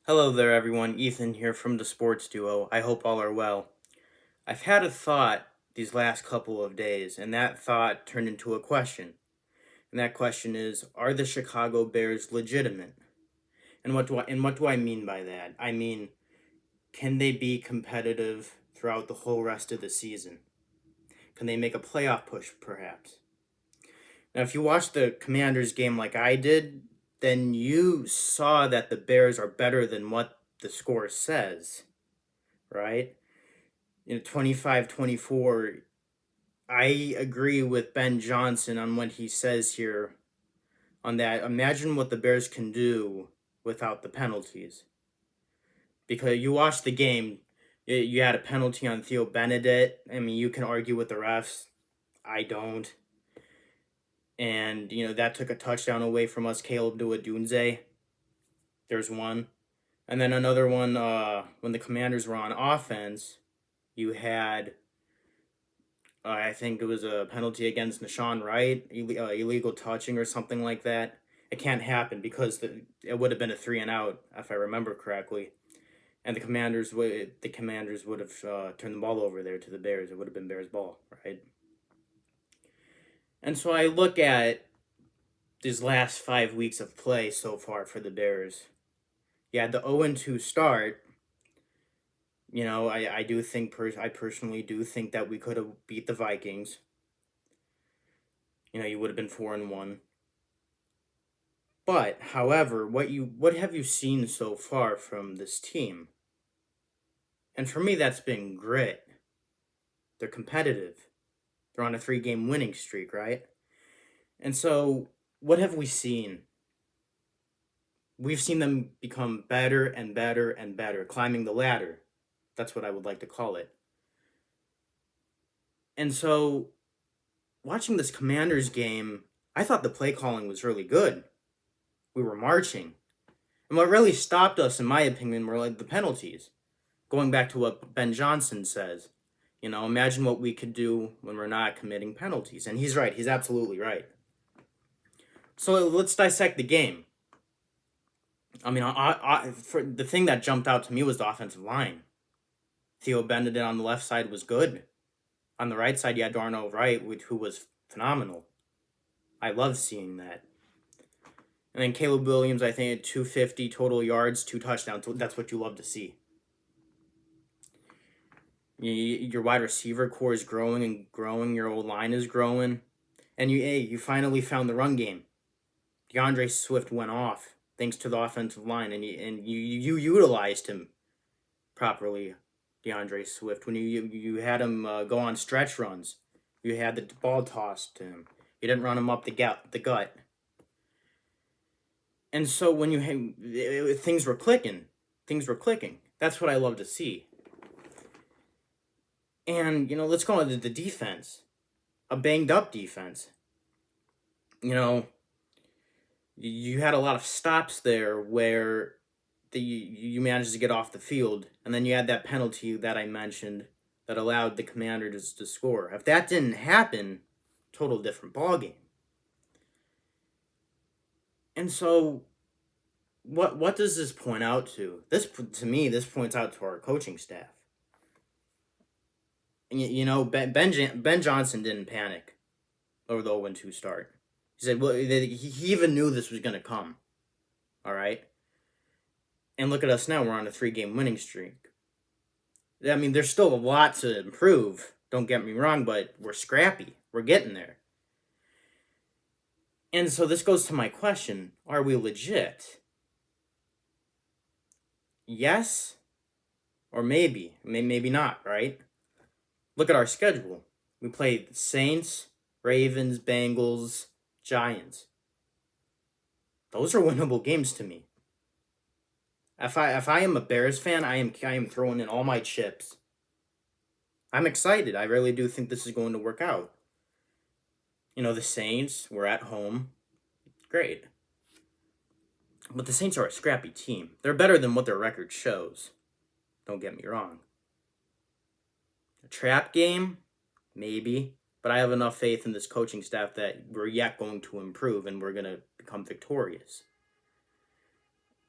Hello there, everyone. Ethan here from the Sports Duo. I hope all are well. I've had a thought these last couple of days, and that thought turned into a question. And that question is, are the Chicago Bears legitimate? And what do I mean by that? I mean, can they be competitive throughout the whole rest of the season? Can they make a playoff push, perhaps? Now, if you watched the Commanders game like I did, then you saw that the Bears are better than what the score says, right? 25-24. I agree with Ben Johnson on what he says here on that. Imagine what the Bears can do without the penalties. Because you watched the game, you had a penalty on Theo Benedict. I mean, you can argue with the refs. I don't. And, that took a touchdown away from us, Caleb Duadunze. There's one. And then another one, when the Commanders were on offense, you had I think it was a penalty against Nashawn Wright, illegal touching or something like that. It can't happen because it would have been a 3-and-out if I remember correctly, and the Commanders would have turned the ball over there to the Bears. It would have been Bears ball, right? And so I look at these last 5 weeks of play so far for the Bears. Yeah, the 0-2 start. I do think I personally do think that we could have beat the Vikings. You would have been 4-1. But, however, what have you seen so far from this team? And for me, that's been grit. They're competitive. They're on a 3-game winning streak, right? And so, what have we seen? We've seen them become better and better and better, climbing the ladder. That's what I would like to call it. And so, watching this Commanders game, I thought the play calling was really good. We were marching. And what really stopped us, in my opinion, were like the penalties. Going back to what Ben Johnson says, imagine what we could do when we're not committing penalties. And he's right. He's absolutely right. So let's dissect the game. I mean, for the thing that jumped out to me was the offensive line. Theo Benedict on the left side was good. On the right side, you had Darnell Wright, who was phenomenal. I love seeing that. And then Caleb Williams, I think, at 250 total yards, 2 touchdowns. That's what you love to see. Your wide receiver core is growing and growing. Your old line is growing, and you finally found the run game. D'Andre Swift went off thanks to the offensive line, and you utilized him properly. D'Andre Swift, when you had him go on stretch runs, you had the ball tossed to him. You didn't run him up the gut. And so when things were clicking, That's what I love to see. And let's go into the defense. A banged up defense. You had a lot of stops there where you managed to get off the field, and then you had that penalty that I mentioned that allowed the Commanders to score. If that didn't happen, total different ballgame. And so, what does this point out to? To me, this points out to our coaching staff. Ben Johnson didn't panic over the 0-2 start. He said, well, he even knew this was going to come. All right? And look at us now. We're on a 3-game winning streak. I mean, there's still a lot to improve. Don't get me wrong, but we're scrappy. We're getting there. And so this goes to my question. Are we legit? Yes or maybe. Maybe not, right? Look at our schedule. We played Saints, Ravens, Bengals, Giants. Those are winnable games to me. If I am a Bears fan, I am throwing in all my chips. I'm excited. I really do think this is going to work out. The Saints, we're at home. Great. But the Saints are a scrappy team. They're better than what their record shows. Don't get me wrong. A trap game? Maybe. But I have enough faith in this coaching staff that we're yet going to improve and we're going to become victorious.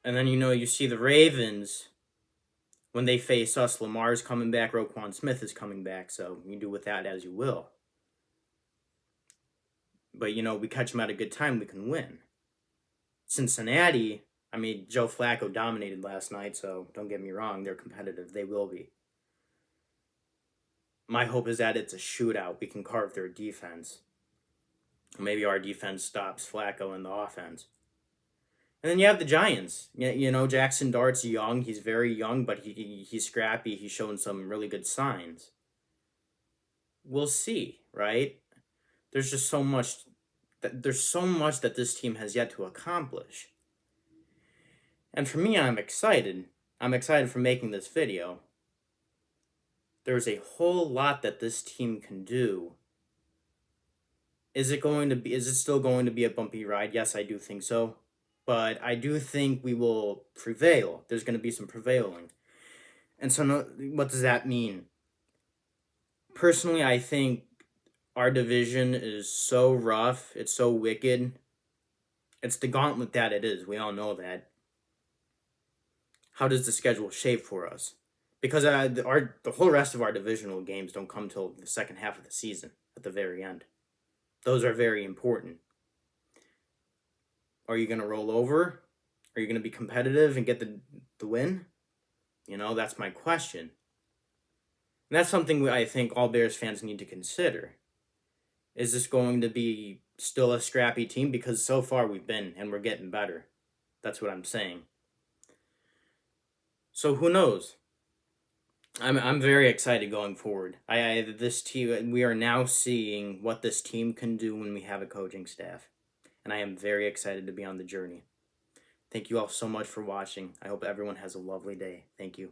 And then, you see the Ravens, when they face us, Lamar's coming back, Roquan Smith is coming back, so you do with that as you will. But, we catch them at a good time, we can win. Cincinnati, Joe Flacco dominated last night, so don't get me wrong, they're competitive. They will be. My hope is that it's a shootout. We can carve their defense. Maybe our defense stops Flacco in the offense. And then you have the Giants. Jackson Dart's young. He's very young, but he's scrappy. He's shown some really good signs. We'll see, right? There's just so much. There's so much that this team has yet to accomplish. And for me, I'm excited. I'm excited for making this video. There's a whole lot that this team can do. Is it still going to be a bumpy ride? Yes, I do think so. But I do think we will prevail. There's going to be some prevailing. And so what does that mean? Personally, I think our division is so rough. It's so wicked. It's the gauntlet that it is. We all know that. How does the schedule shape for us? Because the whole rest of our divisional games don't come till the second half of the season, at the very end. Those are very important. Are you going to roll over? Are you going to be competitive and get the win? That's my question. And that's something I think all Bears fans need to consider. Is this going to be still a scrappy team? Because so far we've been, and we're getting better. That's what I'm saying. So who knows? I'm very excited going forward. This team, we are now seeing what this team can do when we have a coaching staff. And I am very excited to be on the journey. Thank you all so much for watching. I hope everyone has a lovely day. Thank you.